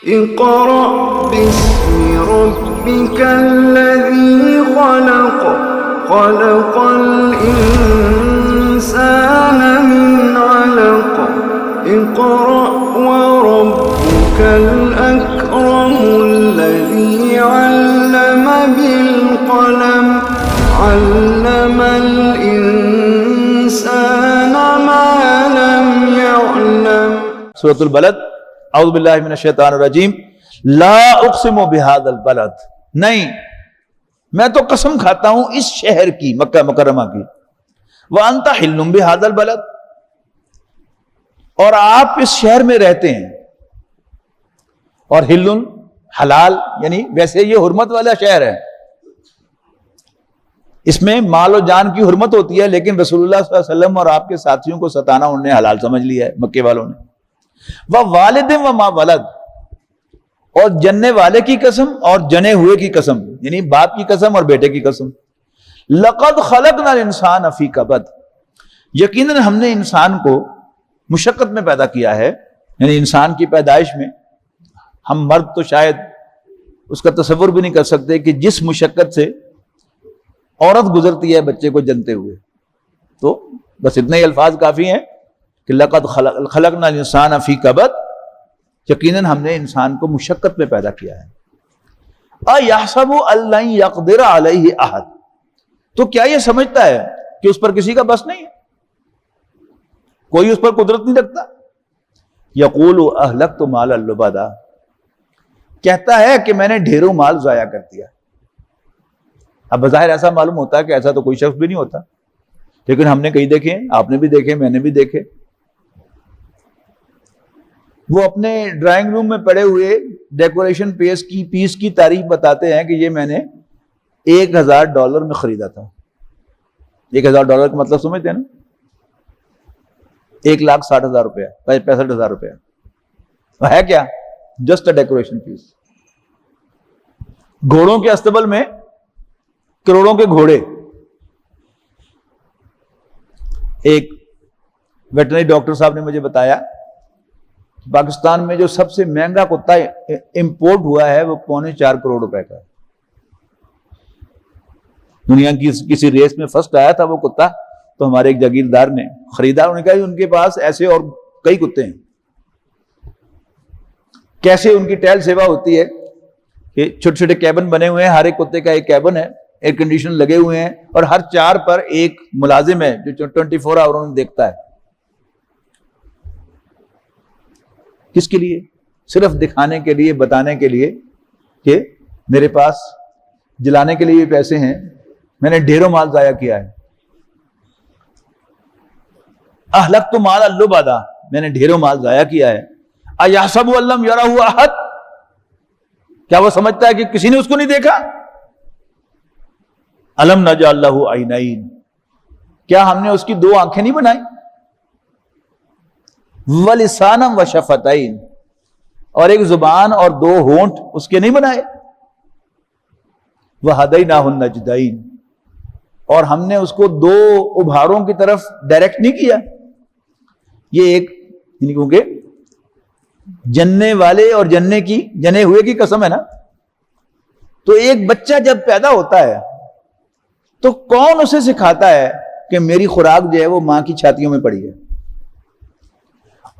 اقرأ باسم ربك الذي خلق خلق الإنسان من علق اقرأ وربك الأكرم الذي علم بالقلم علم الإنسان ما لم يعلم. سورۃ البلد. اعوذ باللہ من الشیطان الرجیم. لا اقسم بہذا البلد، نہیں میں تو قسم کھاتا ہوں اس شہر کی، مکہ مکرمہ کی. وانت حل بہذا البلد، اور آپ اس شہر میں رہتے ہیں. اور حل حلال، یعنی ویسے یہ حرمت والا شہر ہے، اس میں مال و جان کی حرمت ہوتی ہے، لیکن رسول اللہ صلی اللہ علیہ وسلم اور آپ کے ساتھیوں کو ستانا انہوں نے حلال سمجھ لیا ہے مکے والوں نے. وَوَالِدٍ وَمَا وَلَدٍ، اور جننے والے کی قسم اور جنے ہوئے کی قسم، یعنی باپ کی قسم اور بیٹے کی قسم. لَقَدْ خَلَقْنَا الْإِنسَانَ فِي كَبَدٍ، یقیناً ہم نے انسان کو مشقت میں پیدا کیا ہے. یعنی انسان کی پیدائش میں ہم مرد تو شاید اس کا تصور بھی نہیں کر سکتے کہ جس مشقت سے عورت گزرتی ہے بچے کو جنتے ہوئے. تو بس اتنے ہی الفاظ کافی ہیں کہ لقد خلقنا الانسان فی کبد، یقیناً ہم نے انسان کو مشقت میں پیدا کیا ہے. ایحسب ان لن یقدر علیہ احد، تو کیا یہ سمجھتا ہے کہ اس پر کسی کا بس نہیں ہے، کوئی اس پر قدرت نہیں رکھتا. یقول اہلکت مالا لبدا، کہتا ہے کہ میں نے ڈھیروں مال ضائع کر دیا. اب بظاہر ایسا معلوم ہوتا ہے کہ ایسا تو کوئی شخص بھی نہیں ہوتا، لیکن ہم نے کئی دیکھے، آپ نے بھی دیکھے، میں نے بھی دیکھے. وہ اپنے ڈرائنگ روم میں پڑے ہوئے ڈیکوریشن پیس کی تعریف بتاتے ہیں کہ یہ میں نے $1000 میں خریدا تھا. $1000 کا مطلب سمجھتے ہیں نا، 1,60,000 روپیہ، 65,000 روپیہ. ہے کیا؟ جسٹ اے ڈیکوریشن پیس. گھوڑوں کے استبل میں کروڑوں کے گھوڑے. ایک ویٹرنری ڈاکٹر صاحب نے مجھے بتایا پاکستان میں جو سب سے مہنگا کتا امپورٹ ہوا ہے وہ 4.25 کروڑ روپے کا. دنیا کی کسی ریس میں فرسٹ آیا تھا وہ کتا، تو ہمارے ایک جاگیردار نے خریدا. انہوں نے کہا ان کے پاس ایسے اور کئی کتے ہیں. کیسے ان کی ٹہل سیوا ہوتی ہے کہ چھوٹے چھوٹے کیبن بنے ہوئے ہیں، ہر ایک کتے کا ایک کیبن ہے، ایئر کنڈیشن لگے ہوئے ہیں، اور ہر 4 پر ایک ملازم ہے جو 24 آور انہیں دیکھتا ہے. کس کے لیے؟ صرف دکھانے کے لیے، بتانے کے لیے کہ میرے پاس جلانے کے لیے پیسے ہیں، میں نے ڈھیروں مال ضائع کیا ہے. اہلکت مالا لبدا، میں نے ڈھیروں مال ضائع کیا ہے. ایحسب ان لم یرہ احد، کیا وہ سمجھتا ہے کہ کسی نے اس کو نہیں دیکھا؟ الم نجعل لہ عینین، کیا ہم نے اس کی 2 آنکھیں نہیں بنائی؟ ولسانا وشفتین، اور ایک زبان اور 2 ہونٹ اس کے نہیں بنائے؟ وہدیناہ النجدین، اور ہم نے اس کو 2 ابھاروں کی طرف ڈائریکٹ نہیں کیا. یہ ایک یعنی کیونکہ جننے والے اور جنے ہوئے کی قسم ہے نا. تو ایک بچہ جب پیدا ہوتا ہے تو کون اسے سکھاتا ہے کہ میری خوراک جو ہے وہ ماں کی چھاتیوں میں پڑی ہے،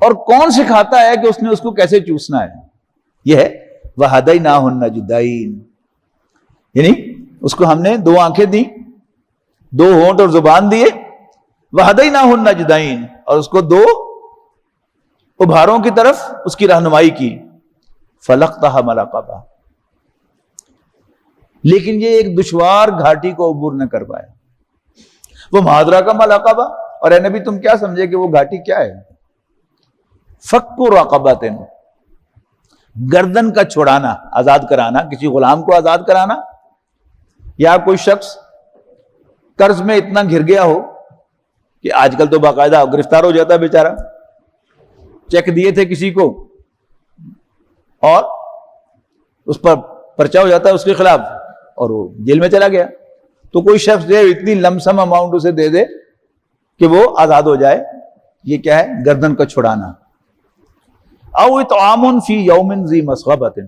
اور کون سکھاتا ہے کہ اس نے اس کو کیسے چوسنا ہے؟ یہ ہے وَهَدَيْنَاهُ النَّجْدَيْنِ، یعنی اس کو ہم نے 2 آنکھیں دی، 2 ہونٹ اور زبان دیے. وَهَدَيْنَاهُ النَّجْدَيْنِ، اور اس کو 2 ابھاروں کی طرف اس کی رہنمائی کی. فَلَقْتَهَا مَلَقَبَا، لیکن یہ ایک دشوار گھاٹی کو عبور نہ کر پایا. وہ مہادرہ کا ملقبہ، اور اے نبی تم کیا سمجھے کہ وہ گھاٹی کیا ہے؟ فک رقبۃ، گردن کا چھڑانا، آزاد کرانا، کسی غلام کو آزاد کرانا. یا کوئی شخص قرض میں اتنا گھر گیا ہو کہ آج کل تو باقاعدہ گرفتار ہو جاتا ہے بیچارہ. چیک دیے تھے کسی کو اور اس پر پرچہ ہو جاتا ہے اس کے خلاف اور وہ جیل میں چلا گیا. تو کوئی شخص جو اتنی لمسم اماؤنٹ اسے دے دے کہ وہ آزاد ہو جائے، یہ کیا ہے؟ گردن کا چھڑانا. او اطعام فی یوم ذی مسغبۃ،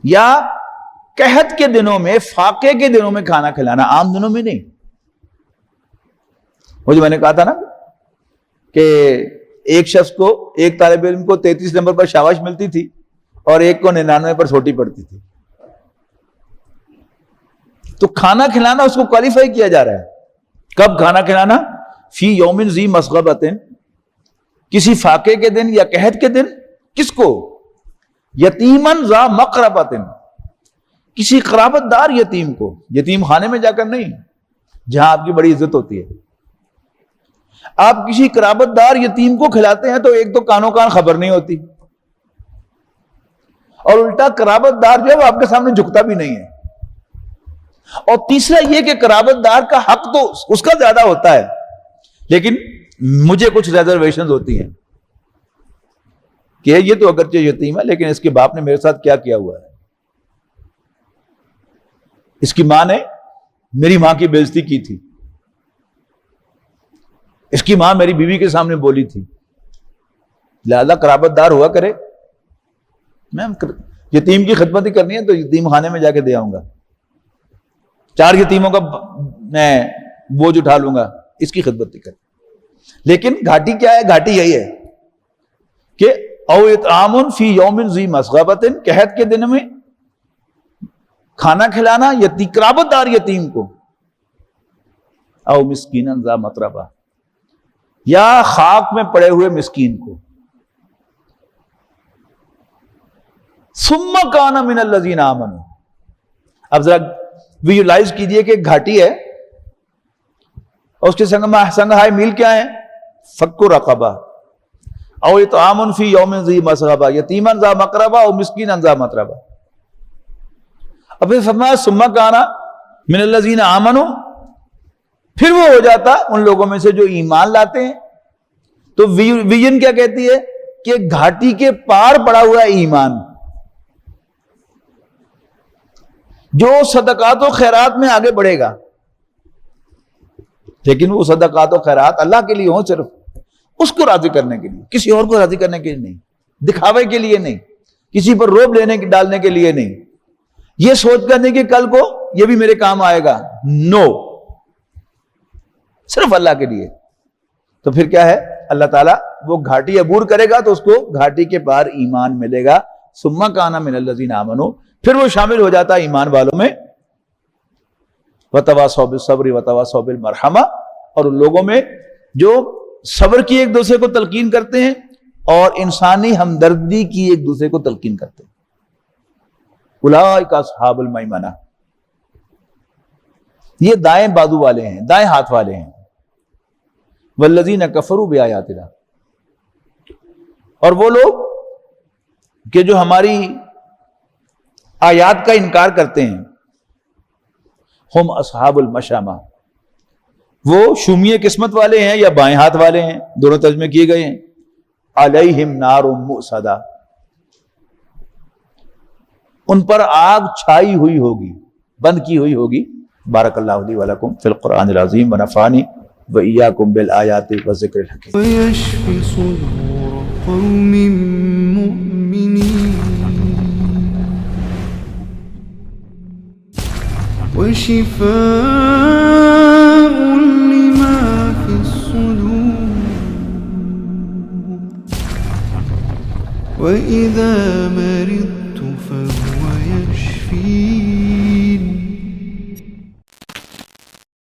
یا قحط کے دنوں میں، فاقے کے دنوں میں کھانا کھلانا، عام دنوں میں نہیں۔ وہ جو میں نے کہا تھا نا کہ ایک شخص کو، ایک طالب علم کو 33 نمبر پر شاباش ملتی تھی اور ایک کو 99 پر چھوٹی پڑتی تھی، تو کھانا کھلانا اس کو کوالیفائی کیا جا رہا ہے۔ کب کھانا کھلانا؟ فی یوم ذی مسغبۃ، کسی فاقے کے دن یا قحط کے دن۔ کس کو؟ یتیمن ذا مقربۃ، کسی قرابت دار یتیم کو، یتیم خانے میں جا کر نہیں، جہاں آپ کی بڑی عزت ہوتی ہے۔ آپ کسی قرابت دار یتیم کو کھلاتے ہیں تو ایک تو کانوں کان خبر نہیں ہوتی، اور الٹا قرابت دار جو ہے وہ آپ کے سامنے جھکتا بھی نہیں ہے۔ اور تیسرا یہ کہ قرابت دار کا حق تو اس کا زیادہ ہوتا ہے، لیکن مجھے کچھ ریزرویشنز ہوتی ہیں کہ یہ تو اگرچہ یتیم ہے لیکن اس کے باپ نے میرے ساتھ کیا کیا ہوا ہے، اس کی ماں نے میری ماں کی بے عزتی کی تھی، اس کی ماں میری بیوی کے سامنے بولی تھی، لہذا قرابت دار ہوا کرے۔ میں یتیم کی خدمت ہی کرنی ہے تو یتیم خانے میں جا کے دے آؤں گا، 4 یتیموں کا میں بوجھ اٹھا لوں گا، اس کی خدمت ہی کر۔ لیکن گھاٹی کیا ہے؟ گھاٹی یہی ہے کہ او اطعام فی یوم ذی مسغبۃ، قحط کے دن میں کھانا کھلانا قرابت دار یتیم کو، او مسکینا ذا متربہ، یا خاک میں پڑے ہوئے مسکین کو۔ ثم کان من الذین آمنوا، اب ذرا ویژولائز کیجئے کہ گھاٹی ہے اور اس کے سنگ ہائی میل کیا ہے؟ فک رقبہ، او اطعام فی یوم ذی مسغبہ، یتیما ذا مقربہ او مسکینا ذا متربہ۔ اب فرمایا ثم کان من الذین آمنوا، پھر وہ ہو جاتا ان لوگوں میں سے جو ایمان لاتے ہیں۔ تو ویژن کیا کہتی ہے کہ گھاٹی کے پار پڑا ہوا ایمان، جو صدقات و خیرات میں آگے بڑھے گا، لیکن وہ صدقات و خیرات اللہ کے لیے ہوں، صرف اس کو راضی کرنے کے لیے، کسی اور کو راضی کرنے کے لیے نہیں، دکھاوے کے لیے نہیں، کسی پر روب ڈالنے کے لیے نہیں، یہ سوچ کر نہیں کہ کل کو یہ بھی میرے کام آئے گا، نو، صرف اللہ کے لیے۔ تو پھر کیا ہے؟ اللہ تعالیٰ وہ گھاٹی عبور کرے گا تو اس کو گھاٹی کے پار ایمان ملے گا۔ ثم کان من الذین آمنوا، پھر وہ شامل ہو جاتا ہے ایمان والوں میں۔ وتواصوا بالصبر وتواصوا بالمرحمہ، اور ان لوگوں میں جو صبر کی ایک دوسرے کو تلقین کرتے ہیں اور انسانی ہمدردی کی ایک دوسرے کو تلقین کرتے ہیں۔ اولئک اصحاب المیمنہ، یہ دائیں بازو والے ہیں، دائیں ہاتھ والے ہیں۔ والذین کفروا بآیاتنا، اور وہ لوگ کہ جو ہماری آیات کا انکار کرتے ہیں، ہم اصحاب المشامہ، وہ شومیہ قسمت والے ہیں یا بائیں ہاتھ والے ہیں، دونوں ترجمے کیے گئے ہیں۔ علیہم نار مؤصدہ، ان پر آگ چھائی ہوئی ہوگی، بند کی ہوئی ہوگی۔ بارک اللہ لی ولکم فی القرآن العظیم ونفعنی وإیاکم بالآیات والذکر الحکیم۔ ويشفي صدور قوم مؤمنين وشفاء لما في الصدور وإذا مرضت فهو يشفين